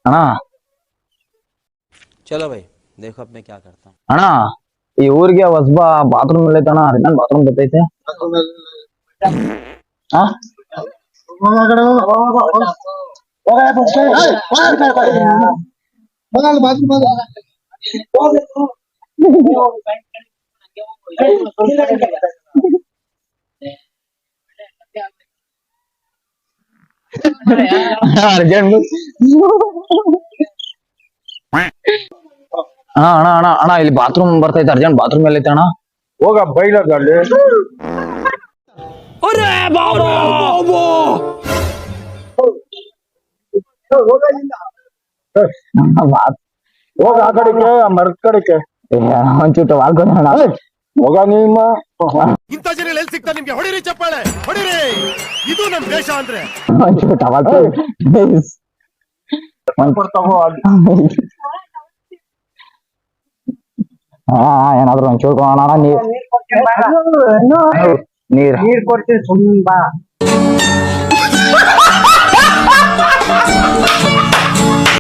ಅಣ್ಣ चलो भाई देखो अब मैं क्या करता हूँ। ಅಣ್ಣ ಈ ಊರಿಗೆ ಹೊಸಬ ಬಾತ್ರೂಮ್ ಎಲ್ಲ ಐತಣ್ಣ ಅರ್ಜೆಂಟ್ ಬಾತ್ರೂಮ್ ಬರ್ತೈತೆ ಹಾ ಅರ್ಜೆಂಟ್ ಅಣ್ಣ ಅಣ್ಣ ಅಣ್ಣ ಅಣ್ಣ ಇಲ್ಲಿ ಬಾತ್ರೂಮ್ ಬರ್ತೈತೆ ಅರ್ಜೆಂಟ್ ಬಾತ್ರೂಮ್ ಎಲ್ಲ ಐತೆ ಅಣ್ಣ ಹೋಗ ಬೈಲಲ್ಲಿ ಹೋಗ ಆ ಕಡೆಗೆ ಮರದ ಕಡೆಗೆ ಒಂಚೂಟ ವಾಲ್ಕೊಂಡ ಹೋಗ ನಿಮ್ಮ ಇಂಥ ಜನ ಎಲ್ಲಿ ಸಿಗ್ತಾ ನಿಮ್ಗೆ ಹೊಡಿರಿ ಚಪ್ಪಾಳೆ ಹೊಡಿರಿ ಇದು ನಮ್ ದೇಶ ಅಂದ್ರೆ ಒಂಚೂಟ ಕೊಡ್ತಾವೋ ಹಾ ಏನಾದ್ರು ಒಂಚೂರು ಅಣ್ಣ ನೀರ್ ನೀರ್ ಕೊಡ್ತೀನಿ ಸುಮ್ಮನೆ ಬಾ